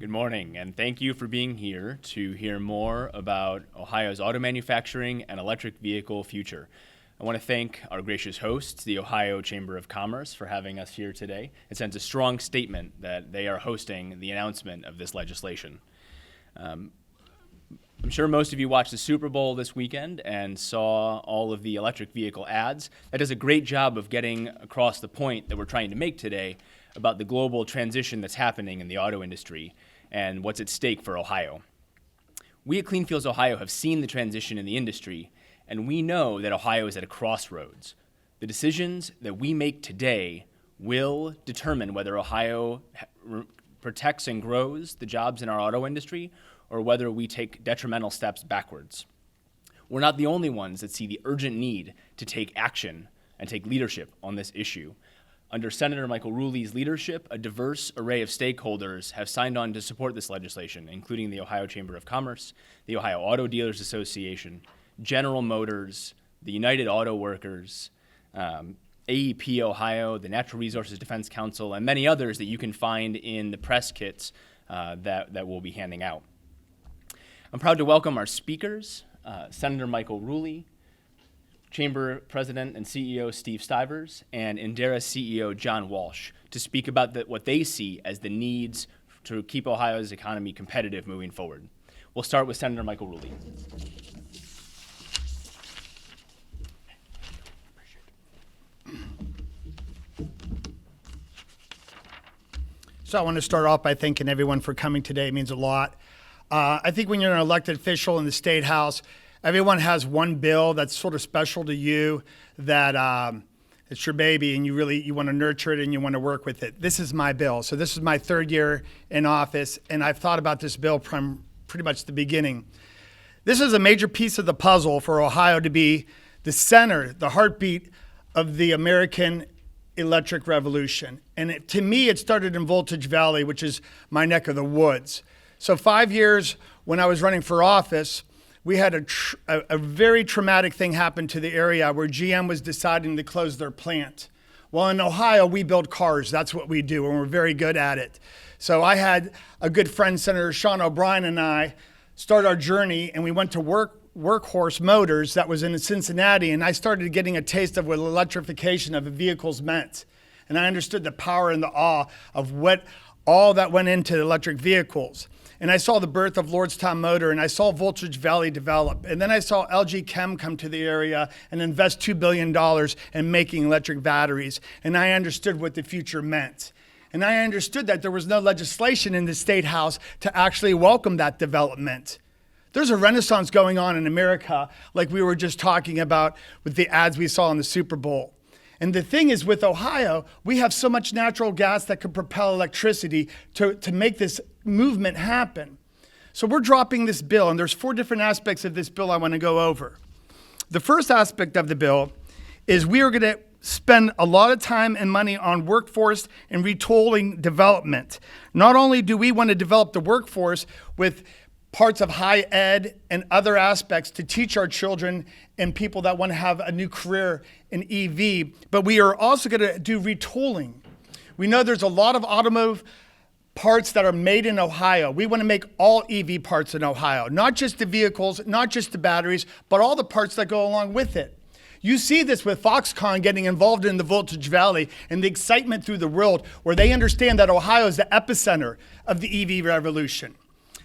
Good morning, and thank you for being here to hear more about Ohio's auto manufacturing and electric vehicle future. I want to thank our gracious hosts, the Ohio Chamber of Commerce, for having us here today. It sends a strong statement that they are hosting the announcement of this legislation. I'm sure most of you watched the Super Bowl this weekend and saw all of the electric vehicle ads. That does a great job of getting across the point that we're trying to make today about the global transition that's happening in the auto industry and what's at stake for Ohio. We at Clean Fuels Ohio have seen the transition in the industry, and we know that Ohio is at a crossroads. The decisions that we make today will determine whether Ohio protects and grows the jobs in our auto industry or whether we take detrimental steps backwards. We're not the only ones that see the urgent need to take action and take leadership on this issue. Under Senator Michael Rulli's leadership, a diverse array of stakeholders have signed on to support this legislation, including the Ohio Chamber of Commerce, the Ohio Auto Dealers Association, General Motors, the United Auto Workers, AEP Ohio, the Natural Resources Defense Council, and many others that you can find in the press kits that we'll be handing out. I'm proud to welcome our speakers, Senator Michael Rulli, Chamber President and CEO Steve Stivers, and Endera CEO John Walsh, to speak about what they see as the needs to keep Ohio's economy competitive moving forward. We'll start with Senator Michael Rulli. So I want to start off by thanking everyone for coming today. It means a lot. I think when you're an elected official in the State House, everyone has one bill that's sort of special to you, that it's your baby and you want to nurture it and you want to work with it. This is my bill. So this is my third year in office, and I've thought about this bill from pretty much the beginning. This is a major piece of the puzzle for Ohio to be the center, the heartbeat of the American electric revolution. And to me, it started in Voltage Valley, which is my neck of the woods. So 5 years when I was running for office, we had a very traumatic thing happen to the area where GM was deciding to close their plant. Well, in Ohio, we build cars. That's what we do, and we're very good at it. So I had a good friend, Senator Sean O'Brien, and I start our journey, and we went to Workhorse Motors that was in Cincinnati, and I started getting a taste of what electrification of vehicles meant. And I understood the power and the awe of what all that went into electric vehicles. And I saw the birth of Lordstown Motor, and I saw Voltage Valley develop. And then I saw LG Chem come to the area and invest $2 billion in making electric batteries. And I understood what the future meant. And I understood that there was no legislation in the State House to actually welcome that development. There's a renaissance going on in America, like we were just talking about with the ads we saw in the Super Bowl. And the thing is, with Ohio, we have so much natural gas that could propel electricity to make this movement happen. So we're dropping this bill, and there's 4 different aspects of this bill I want to go over. The first aspect of the bill is we are going to spend a lot of time and money on workforce and retooling development. Not only do we want to develop the workforce with parts of high ed and other aspects to teach our children and people that want to have a new career in EV, but we are also going to do retooling. We know there's a lot of automotive parts that are made in Ohio. We want to make all EV parts in Ohio, not just the vehicles, not just the batteries, but all the parts that go along with it. You see this with Foxconn getting involved in the Voltage Valley and the excitement through the world where they understand that Ohio is the epicenter of the EV revolution.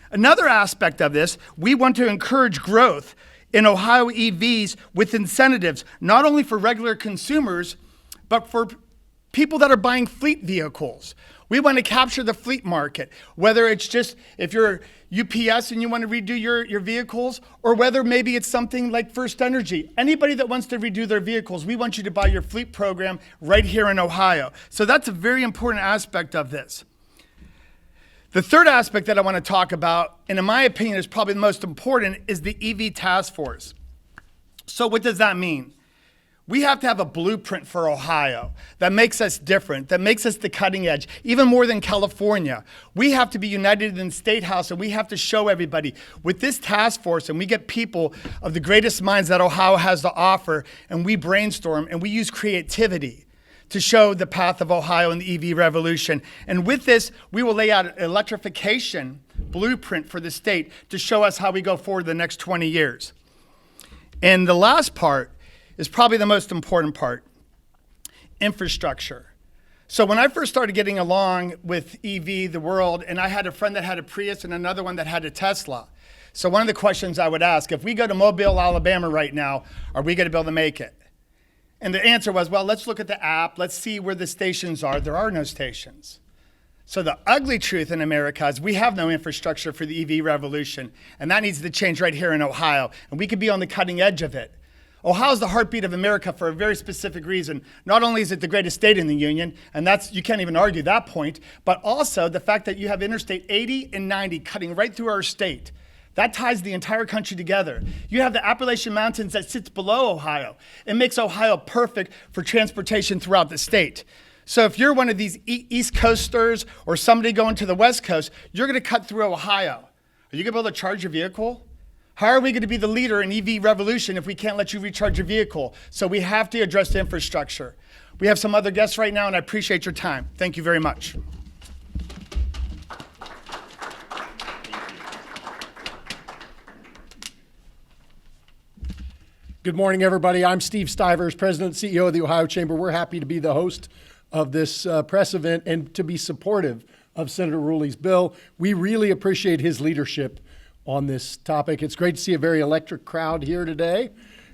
Another aspect of this, we want to encourage growth in Ohio EVs with incentives, not only for regular consumers, but for people that are buying fleet vehicles. We want to capture the fleet market, whether it's just if you're UPS and you want to redo your vehicles, or whether maybe it's something like First Energy. Anybody that wants to redo their vehicles, we want you to buy your fleet program right here in Ohio. So that's a very important aspect of this. The third aspect that I want to talk about, and in my opinion is probably the most important, is the EV task force. So what does that mean? We have to have a blueprint for Ohio that makes us different, that makes us the cutting edge, even more than California. We have to be united in the State House, and we have to show everybody with this task force, and we get people of the greatest minds that Ohio has to offer, and we brainstorm, and we use creativity. to show the path of Ohio in the EV revolution. And with this, we will lay out an electrification blueprint for the state to show us how we go forward the next 20 years. And the last part is probably the most important part, infrastructure. So when I first started getting along with EV, the world, and I had a friend that had a Prius and another one that had a Tesla. So one of the questions I would ask, if we go to Mobile, Alabama right now, are we going to be able to make it? And the answer was, well, let's look at the app. Let's see where the stations are. There are no stations. So the ugly truth in America is we have no infrastructure for the EV revolution. And that needs to change right here in Ohio. And we could be on the cutting edge of it. Ohio is the heartbeat of America for a very specific reason. Not only is it the greatest state in the union, and you can't even argue that point, but also the fact that you have Interstate 80 and 90 cutting right through our state. That ties the entire country together. You have the Appalachian Mountains that sits below Ohio. It makes Ohio perfect for transportation throughout the state. So if you're one of these East Coasters or somebody going to the West Coast, you're going to cut through Ohio. Are you going to be able to charge your vehicle? How are we going to be the leader in EV revolution if we can't let you recharge your vehicle? So we have to address the infrastructure. We have some other guests right now, and I appreciate your time. Thank you very much. Good morning, everybody. I'm Steve Stivers, President and CEO of the Ohio Chamber. We're happy to be the host of this press event and to be supportive of Senator Rulli's bill. We really appreciate his leadership on this topic. It's great to see a very electric crowd here today.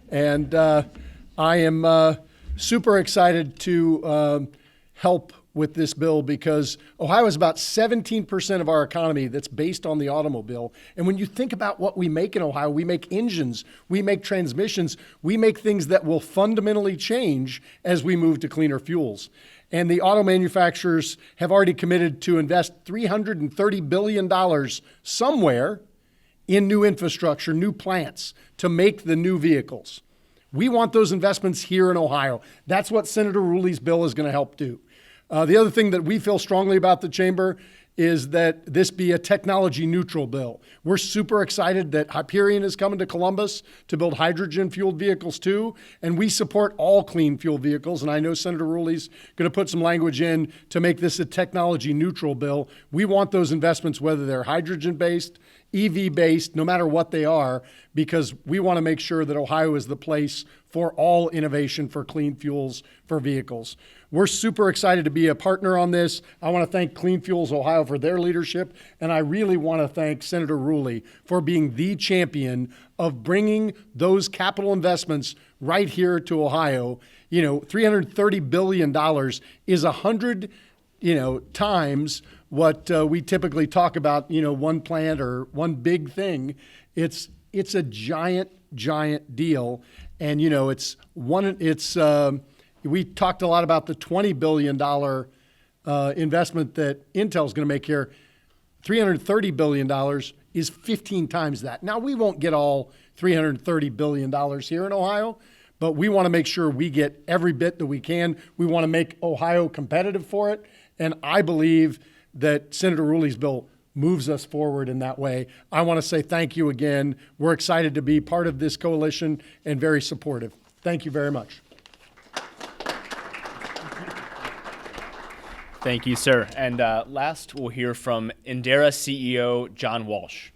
And I am super excited to help with this bill because Ohio is about 17% of our economy that's based on the automobile. And when you think about what we make in Ohio, we make engines, we make transmissions, we make things that will fundamentally change as we move to cleaner fuels. And the auto manufacturers have already committed to invest $330 billion somewhere in new infrastructure, new plants to make the new vehicles. We want those investments here in Ohio. That's what Senator Rulli's bill is going to help do. The other thing that we feel strongly about the chamber is that this be a technology neutral bill. We're super excited that Hyperion is coming to Columbus to build hydrogen fueled vehicles too, and we support all clean fuel vehicles. And I know Senator Rulli's going to put some language in to make this a technology neutral bill. We want those investments, whether they're hydrogen based, EV based, no matter what they are, because we want to make sure that Ohio is the place for all innovation for clean fuels for vehicles. We're super excited to be a partner on this. I want to thank Clean Fuels Ohio for their leadership, and I really want to thank Senator Rulli for being the champion of bringing those capital investments right here to Ohio. You know, $330 billion is 100, times what we typically talk about, one plant or one big thing. It's a giant deal. And, we talked a lot about the $20 billion investment that Intel's going to make here. $330 billion is 15 times that. Now, we won't get all $330 billion here in Ohio, but we want to make sure we get every bit that we can. We want to make Ohio competitive for it. And I believe that Senator Rulli's bill moves us forward in that way. I want to say thank you again. We're excited to be part of this coalition and very supportive. Thank you very much. Thank you, sir. And last, we'll hear from Endera CEO John Walsh.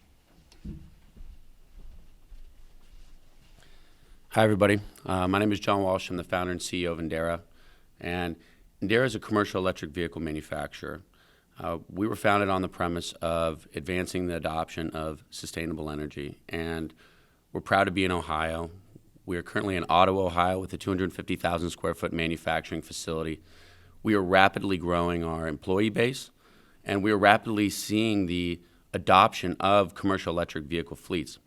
Hi, everybody. My name is John Walsh. I'm the founder and CEO of Endera. And Endera is a commercial electric vehicle manufacturer. We were founded on the premise of advancing the adoption of sustainable energy. And we're proud to be in Ohio. We are currently in Ottawa, Ohio, with a 250,000 square foot manufacturing facility. We are rapidly growing our employee base, and we are rapidly seeing the adoption of commercial electric vehicle fleets.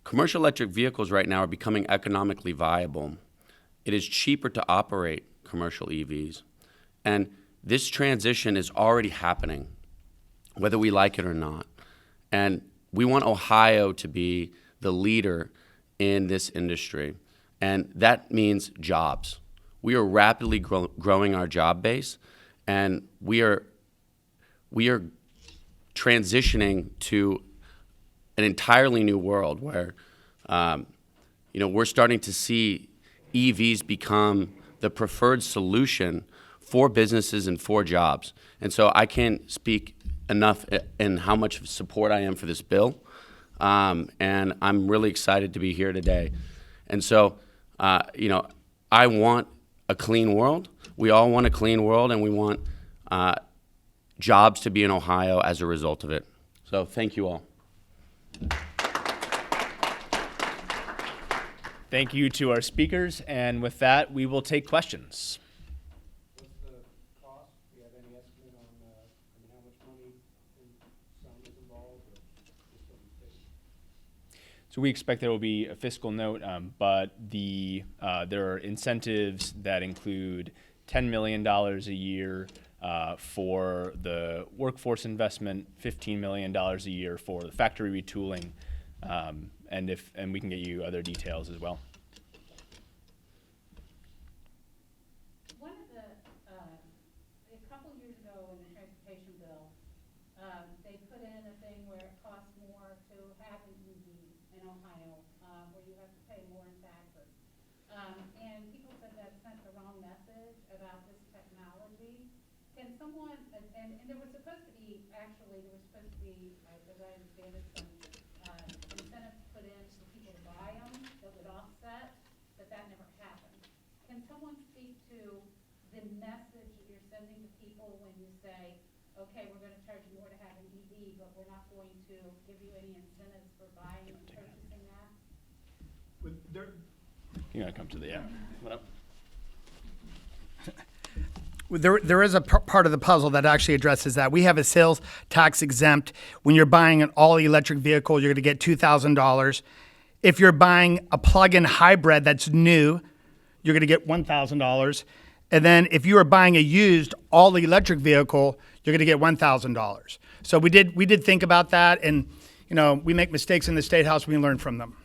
Commercial electric vehicles right now are becoming economically viable. It is cheaper to operate commercial EVs, and this transition is already happening, whether we like it or not. And we want Ohio to be the leader in this industry, and that means jobs. We are rapidly growing our job base, and we are transitioning to an entirely new world where, we're starting to see EVs become the preferred solution for businesses and for jobs. And so I can't speak enough in how much support I am for this bill. And I'm really excited to be here today. And so, I want a clean world. We all want a clean world, and we want jobs to be in Ohio as a result of it. So thank you all. Thank you to our speakers, and with that, we will take questions. What's the cost? Do you have any estimate on how much money and some is involved? Or just what you think? So we expect there will be a fiscal note, but there are incentives that include $10 million a year for the workforce investment, $15 million a year for the factory retooling, and we can get you other details as well. One of a couple years ago in the transportation bill, they put in a thing where it costs more to have an EV in Ohio, where you have to pay more in taxes. And people said that sent the wrong message about this technology. Can someone, and there was supposed to be, as I understand it, some incentives put in for people to buy them that would offset, but that never happened. Can someone speak to the message that you're sending to people when you say, okay, we're going to charge you more to have an EV, but we're not going to give you any incentives for buying and purchasing that? You gotta come to the What up? There is a part of the puzzle that actually addresses that. We have a sales tax exempt. When you're buying an all-electric vehicle, you're going to get $2,000. If you're buying a plug-in hybrid that's new, you're going to get $1,000. And then if you are buying a used all-electric vehicle, you're going to get $1,000. So we did think about that, and we make mistakes in the State House. We learn from them.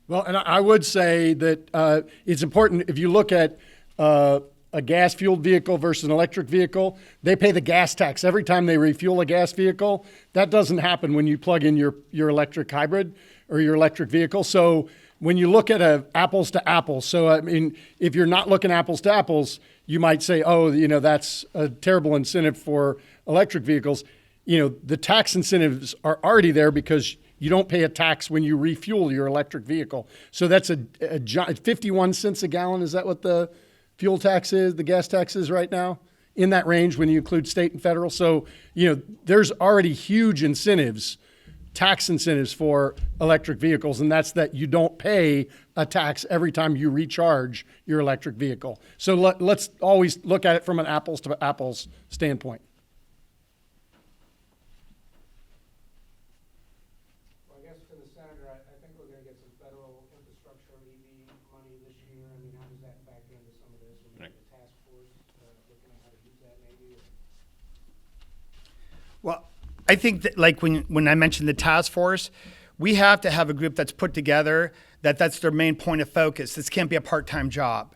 Well, and I would say that it's important, if you look at a gas-fueled vehicle versus an electric vehicle, they pay the gas tax every time they refuel a gas vehicle. That doesn't happen when you plug in your electric hybrid or your electric vehicle. So when you look at apples to apples, so I mean, if you're not looking apples to apples, you might say, oh, that's a terrible incentive for electric vehicles. The tax incentives are already there because you don't pay a tax when you refuel your electric vehicle. So that's a 51 cents a gallon. Is that what the fuel tax is, the gas tax is right now? In that range when you include state and federal. So, there's already huge incentives, tax incentives for electric vehicles, and that's that you don't pay a tax every time you recharge your electric vehicle. So let's always look at it from an apples to apples standpoint. Well, I think that when I mentioned the task force, we have to have a group that's put together that's their main point of focus. This can't be a part-time job.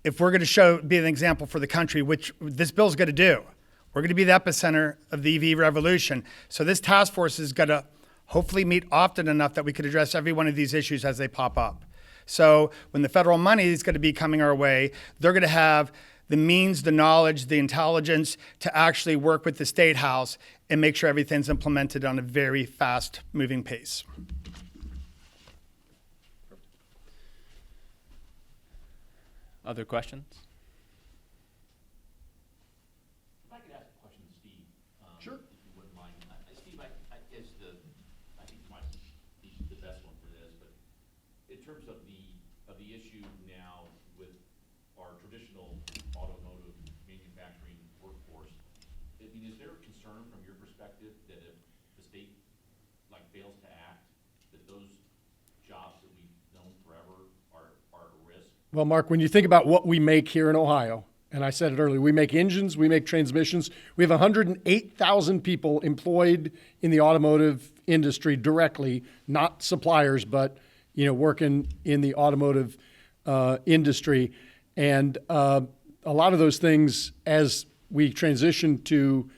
If we're going to be an example for the country, which this bill's going to do, we're going to be the epicenter of the EV revolution. So this task force is going to hopefully meet often enough that we could address every one of these issues as they pop up. So when the federal money is going to be coming our way, they're going to have the means, the knowledge, the intelligence to actually work with the State House and make sure everything's implemented on a very fast-moving pace. Other questions? If I could ask a question to Steve. Sure. If you wouldn't mind. Steve, I guess I think he's the best one for this, but in terms of the issue now with our traditional automotive manufacturing workforce, I mean, is there a concern from your perspective that if the state fails to act, that those jobs that we've known forever are at risk? Well, Mark, when you think about what we make here in Ohio, and I said it earlier, we make engines, we make transmissions. We have 108,000 people employed in the automotive industry directly, not suppliers, but working in the automotive industry. And a lot of those things, as we transition to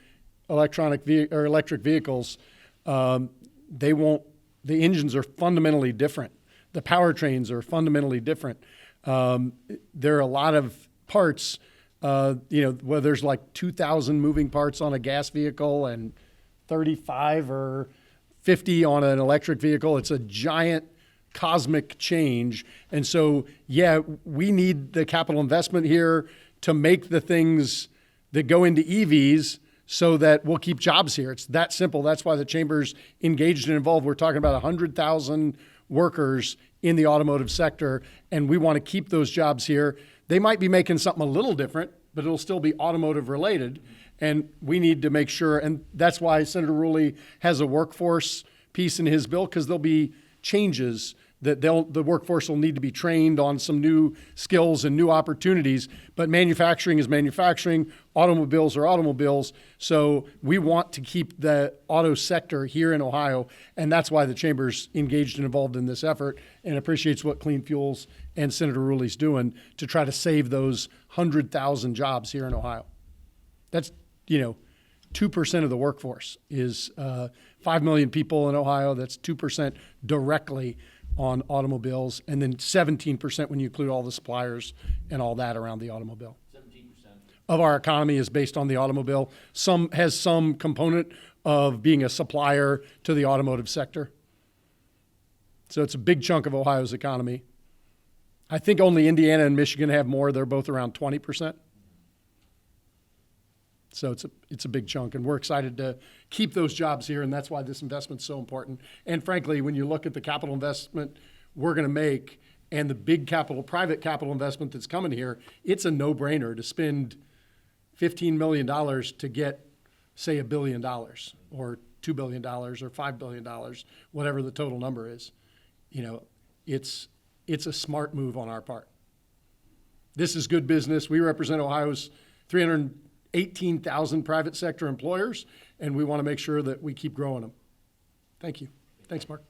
electric vehicles, they won't The engines are fundamentally different. The powertrains are fundamentally different. There are a lot of parts, where there's like 2,000 moving parts on a gas vehicle and 35 or 50 on an electric vehicle. It's a giant cosmic change. And so, yeah, we need the capital investment here to make the things that go into EVs so that we'll keep jobs here. It's that simple. That's why the chamber's engaged and involved. We're talking about 100,000 workers in the automotive sector, and we want to keep those jobs here. They might be making something a little different, but it'll still be automotive related. And we need to make sure, and that's why Senator Rulli has a workforce piece in his bill, because there'll be changes that the workforce will need to be trained on some new skills and new opportunities. But manufacturing is manufacturing, automobiles are automobiles. So we want to keep the auto sector here in Ohio, and that's why the chamber's engaged and involved in this effort and appreciates what Clean Fuels and Senator Rulli's doing to try to save those 100,000 jobs here in Ohio. That's, 2% of the workforce is 5 million people in Ohio. That's 2% directly on automobiles, and then 17% when you include all the suppliers and all that around the automobile. 17% of our economy is based on the automobile. Some has some component of being a supplier to the automotive sector. So it's a big chunk of Ohio's economy. I think only Indiana and Michigan have more. They're both around 20%. So it's a big chunk, and we're excited to keep those jobs here, and that's why this investment's so important. And frankly, when you look at the capital investment we're going to make and the big private capital investment that's coming here, it's a no-brainer to spend $15 million to get, say, $1 billion or $2 billion or $5 billion, whatever the total number is. It's a smart move on our part. This is good business. We represent Ohio's 318,000 private sector employers, and we want to make sure that we keep growing them. Thank you. Thanks, Mark.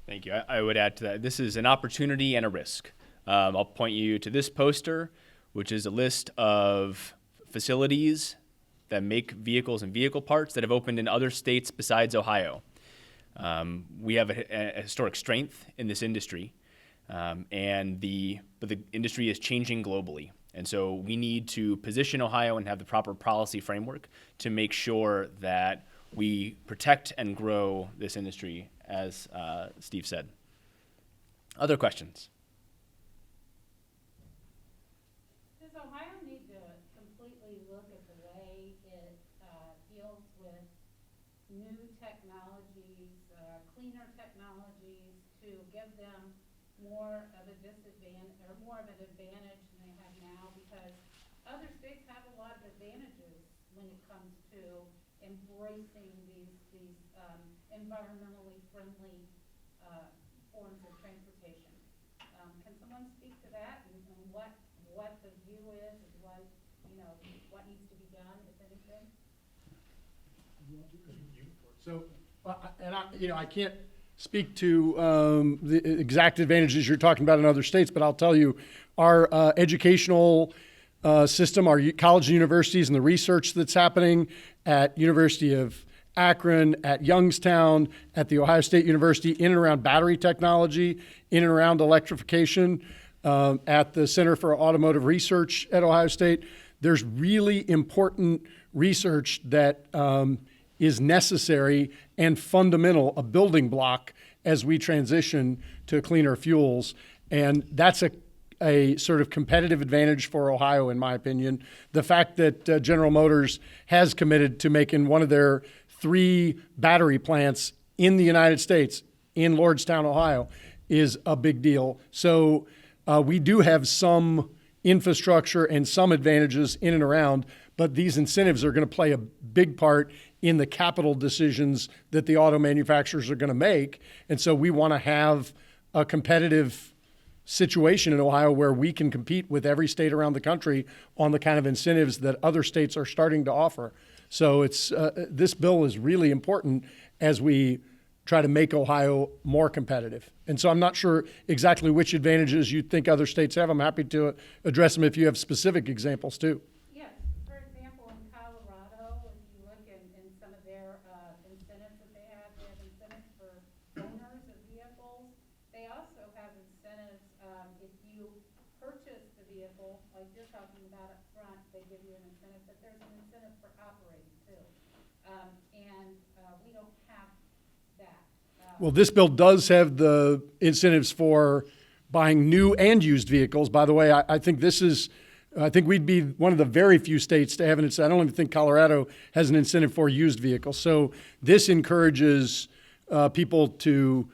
Thank you. I would add to that, this is an opportunity and a risk. I'll point you to this poster, which is a list of facilities that make vehicles and vehicle parts that have opened in other states besides Ohio. We have a historic strength in this industry, but the industry is changing globally. And so we need to position Ohio and have the proper policy framework to make sure that we protect and grow this industry, as Steve said. Other questions? Does Ohio need to completely look at the way it deals with new technologies, cleaner technologies, to give them more of a disadvantage or more of an advantage than they have now? Because other states have a lot of advantages when it comes to embracing these environmentally friendly forms of transportation. Can someone speak to that and what the view is and what needs to be done, if anything? So, I can't speak to the exact advantages you're talking about in other states, but I'll tell you, our educational system, our college and universities, and the research that's happening at University of Akron, at Youngstown, at the Ohio State University, in and around battery technology, in and around electrification, at the Center for Automotive Research at Ohio State. There's really important research that is necessary and fundamental, a building block as we transition to cleaner fuels. And that's a sort of competitive advantage for Ohio, in my opinion. The fact that General Motors has committed to making one of their 3 battery plants in the United States, in Lordstown, Ohio, is a big deal. So we do have some infrastructure and some advantages in and around, but these incentives are going to play a big part in the capital decisions that the auto manufacturers are going to make. And so we want to have a competitive situation in Ohio where we can compete with every state around the country on the kind of incentives that other states are starting to offer. So this bill is really important as we try to make Ohio more competitive. And so I'm not sure exactly which advantages you think other states have. I'm happy to address them if you have specific examples too. Yes. For example, in Colorado, if you look in some of their incentives that they have incentives example, like you're talking about up front, they give you an incentive, but there's an incentive for operating too. We don't have that. Well, this bill does have the incentives for buying new and used vehicles. By the way, I think I think we'd be one of the very few states to have an incentive. I don't even think Colorado has an incentive for used vehicles. So this encourages people to,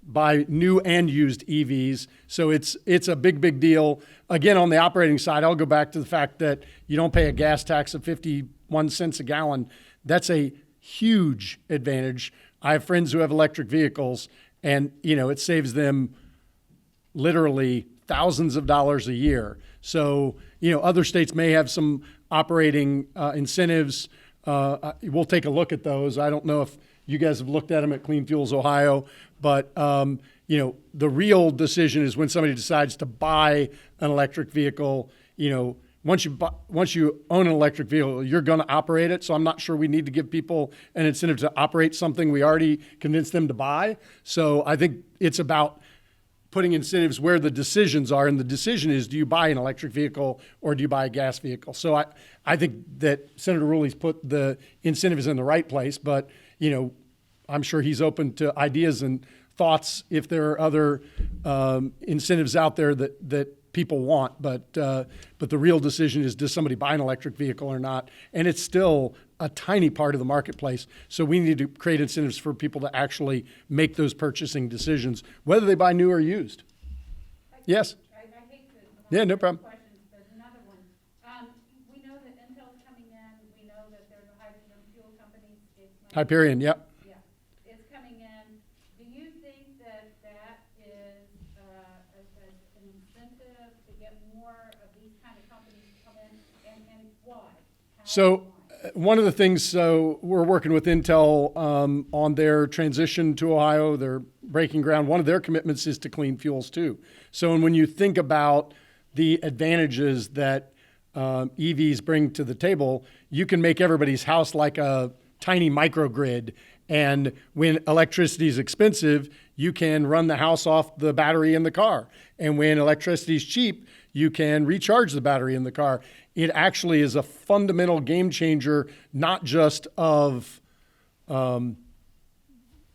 buy new and used EVs. So it's a big deal. Again, on the operating side, I'll go back to the fact that you don't pay a gas tax of 51 cents a gallon. That's a huge advantage. I have friends who have electric vehicles, and it saves them literally thousands of dollars a year. So other states may have some operating incentives. We'll take a look at those. I don't know if you guys have looked at them at Clean Fuels Ohio, but the real decision is when somebody decides to buy an electric vehicle. Once you own an electric vehicle, you're going to operate it. So I'm not sure we need to give people an incentive to operate something we already convinced them to buy. So I think it's about putting incentives where the decisions are, and the decision is, do you buy an electric vehicle or do you buy a gas vehicle? So I think that Senator Rulli's put the incentives in the right place, but I'm sure he's open to ideas and thoughts if there are other incentives out there that people want. But the real decision is, does somebody buy an electric vehicle or not? And it's still a tiny part of the marketplace. So we need to create incentives for people to actually make those purchasing decisions, whether they buy new or used. Yes? I hate to. Yeah, no problem. Questions, but another one. We know that Intel's coming in. We know that there's a hydrogen fuel company. Hyperion, yep. Yeah, it's coming in. Do you think that is an incentive to get more of these kind of companies to come in, and why? So one of the things, we're working with Intel on their transition to Ohio. They're breaking ground. One of their commitments is to clean fuels too. So when you think about the advantages that EVs bring to the table, you can make everybody's house like a tiny microgrid. And when electricity is expensive, you can run the house off the battery in the car. And when electricity is cheap, you can recharge the battery in the car. It actually is a fundamental game changer, not just of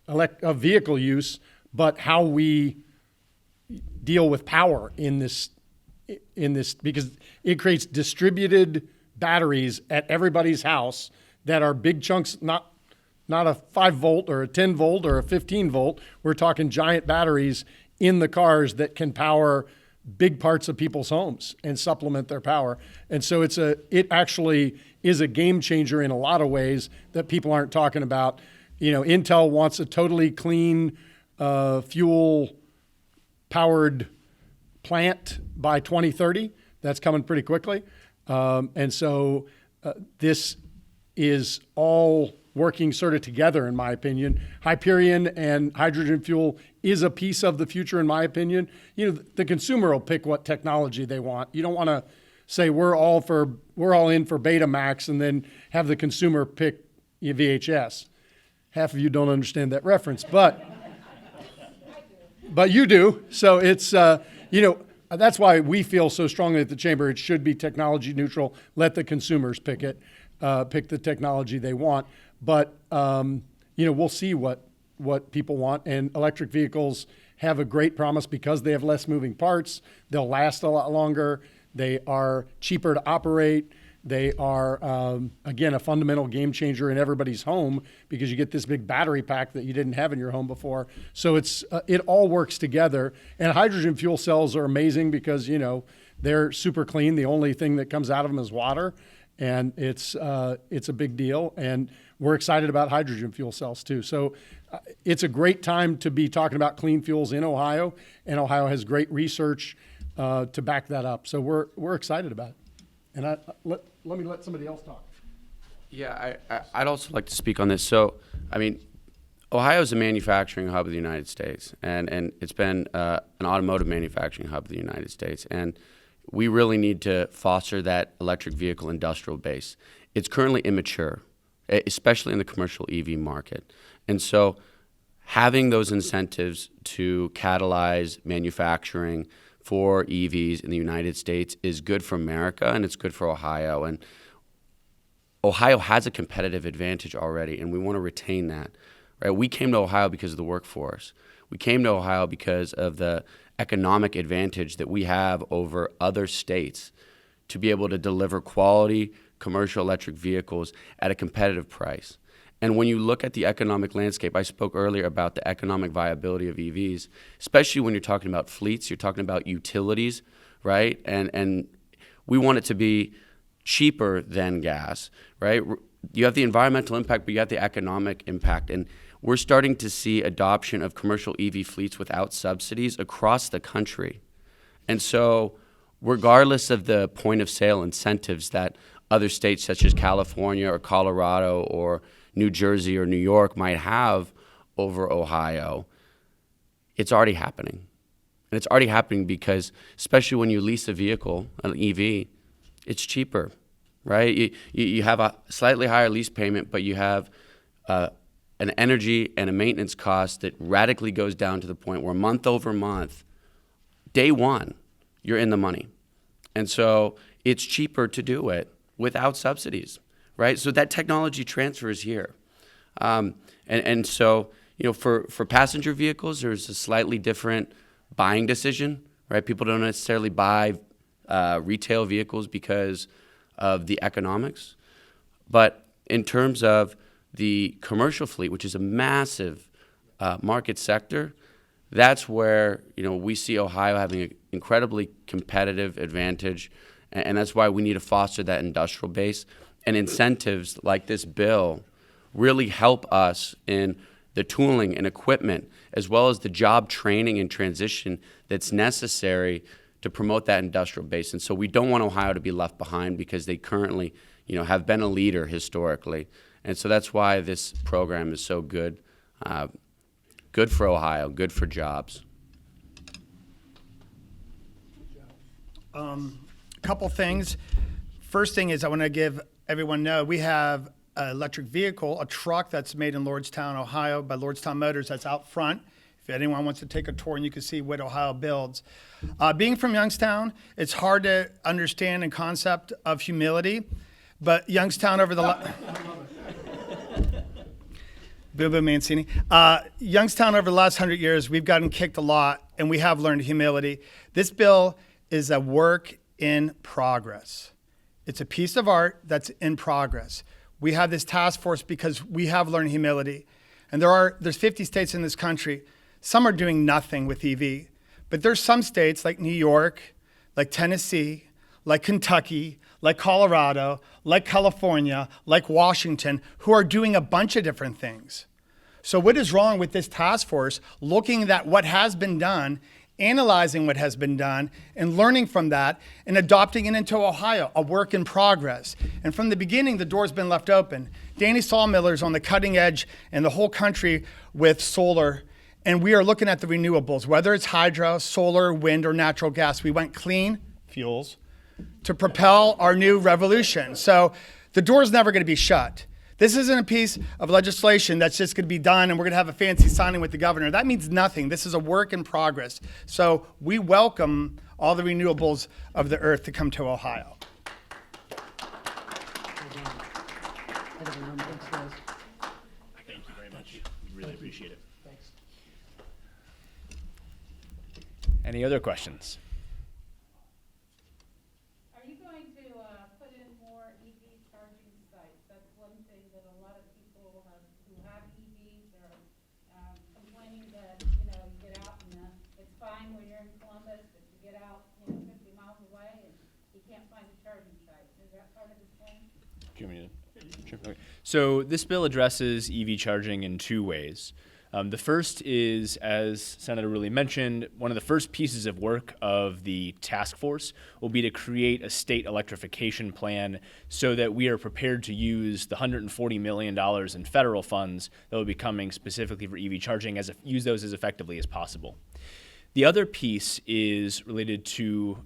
vehicle use, but how we deal with power in this, because it creates distributed batteries at everybody's house that are big chunks, not a 5 volt or a 10 volt or a 15 volt. We're talking giant batteries in the cars that can power big parts of people's homes and supplement their power. And so it actually is a game changer in a lot of ways that people aren't talking about. Intel wants a totally clean fuel powered plant by 2030. That's coming pretty quickly. And so this is all working sort of together, in my opinion. Hyperion and hydrogen fuel is a piece of the future, in my opinion. The consumer will pick what technology they want. You don't want to say we're all in for Betamax and then have the consumer pick VHS. Half of you don't understand that reference, but you do. So it's that's why we feel so strongly at the chamber. It should be technology neutral. Let the consumers pick it, pick the technology they want. But we'll see what people want. And electric vehicles have a great promise because they have less moving parts. They'll last a lot longer. They are cheaper to operate. They are, again, a fundamental game changer in everybody's home because you get this big battery pack that you didn't have in your home before. So it all works together. And hydrogen fuel cells are amazing because, they're super clean. The only thing that comes out of them is water. And it's a big deal. And we're excited about hydrogen fuel cells too. So it's a great time to be talking about clean fuels in Ohio. And Ohio has great research to back that up. So we're excited about it. And let me let somebody else talk. Yeah, I'd also like to speak on this. So, Ohio is a manufacturing hub of the United States, and it's been an automotive manufacturing hub of the United States. And we really need to foster that electric vehicle industrial base. It's currently immature, especially in the commercial EV market. And so having those incentives to catalyze manufacturing for EVs in the United States is good for America and it's good for Ohio. And Ohio has a competitive advantage already, and we want to retain that. Right? We came to Ohio because of the workforce. We came to Ohio because of the economic advantage that we have over other states to be able to deliver quality commercial electric vehicles at a competitive price. And when you look at the economic landscape, I spoke earlier about the economic viability of EVs, especially when you're talking about fleets, you're talking about utilities, right? And we want it to be cheaper than gas, right? You have the environmental impact, but you have the economic impact. And we're starting to see adoption of commercial EV fleets without subsidies across the country. And so regardless of the point of sale incentives that other states such as California or Colorado or New Jersey or New York might have over Ohio, it's already happening. And it's already happening because, especially when you lease a vehicle, an EV, it's cheaper, right? You have a slightly higher lease payment, but you have an energy and a maintenance cost that radically goes down to the point where month over month, day one, you're in the money. And so it's cheaper to do it without subsidies, right? So that technology transfer is here. And so, you know, for passenger vehicles, there's a slightly different buying decision, right? People don't necessarily buy retail vehicles because of the economics. But in terms of the commercial fleet, which is a massive market sector, that's where, you know, we see Ohio having an incredibly competitive advantage, and that's why we need to foster that industrial base. And incentives like this bill really help us in the tooling and equipment, as well as the job training and transition that's necessary to promote that industrial base. And so we don't want Ohio to be left behind because they currently, you know, have been a leader historically. And so that's why this program is so good. Good for Ohio, good for jobs. A couple things. First thing is I want to give everyone know we have an electric vehicle, a truck that's made in Lordstown, Ohio by Lordstown Motors that's out front. If anyone wants to take a tour and you can see what Ohio builds. Being from Youngstown, it's hard to understand the concept of humility, but Youngstown over the Boo-boo Mancini. Youngstown over the last 100 years, we've gotten kicked a lot, and we have learned humility. This bill is a work in progress. It's a piece of art that's in progress. We have this task force because we have learned humility. And there's 50 states in this country. Some are doing nothing with EV. But there's some states like New York, like Tennessee, like Kentucky, like Colorado, like California, like Washington, who are doing a bunch of different things. So what is wrong with this task force looking at what has been done, analyzing what has been done, and learning from that, and adopting it into Ohio, a work in progress? And from the beginning, the door's been left open. Danny Sawmiller's on the cutting edge in the whole country with solar, and we are looking at the renewables, whether it's hydro, solar, wind, or natural gas. We want clean fuels to propel our new revolution. So the door's never going to be shut. This isn't a piece of legislation that's just going to be done and we're going to have a fancy signing with the governor. That means nothing. This is a work in progress. So we welcome all the renewables of the earth to come to Ohio. Thank you very much. We really appreciate it. Thanks. Any other questions? Are you going to put in more EV charging sites? That's one thing that a lot of people who have EVs are complaining that, you know, you get out and it's fine when you're in Columbus, but you get out, you know, 50 miles away and you can't find a charging site. Is that part of the plan? Do you want me to? Sure. Okay. So this bill addresses EV charging in two ways. The first is, as Senator Rulli mentioned, one of the first pieces of work of the task force will be to create a state electrification plan so that we are prepared to use the $140 million in federal funds that will be coming specifically for EV charging, use those as effectively as possible. The other piece is related to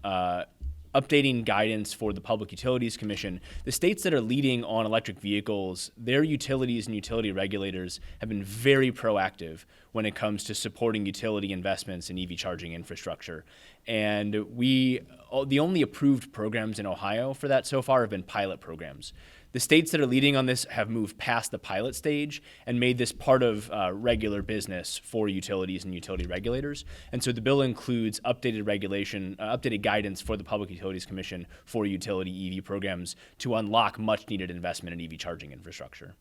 updating guidance for the Public Utilities Commission. The states that are leading on electric vehicles, their utilities and utility regulators have been very proactive when it comes to supporting utility investments in EV charging infrastructure. And the only approved programs in Ohio for that so far have been pilot programs. The states that are leading on this have moved past the pilot stage and made this part of regular business for utilities and utility regulators. And so the bill includes updated guidance for the Public Utilities Commission for utility EV programs to unlock much needed investment in EV charging infrastructure.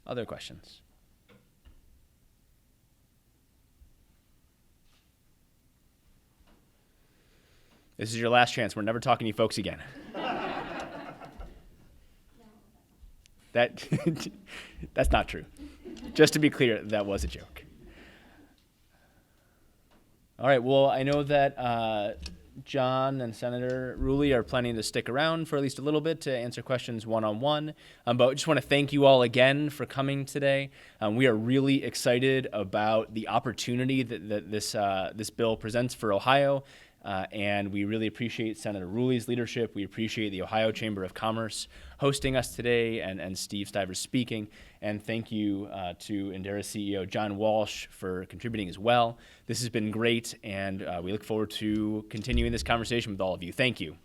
Other questions? This is your last chance. We're never talking to you folks again. That's not true. Just to be clear, that was a joke. All right, well, I know that John and Senator Rulli are planning to stick around for at least a little bit to answer questions one-on-one. But I just want to thank you all again for coming today. We are really excited about the opportunity that this bill presents for Ohio. And we really appreciate Senator Rulli's leadership. We appreciate the Ohio Chamber of Commerce hosting us today and Steve Stivers speaking. And thank you to Endera CEO John Walsh for contributing as well. This has been great, and we look forward to continuing this conversation with all of you. Thank you.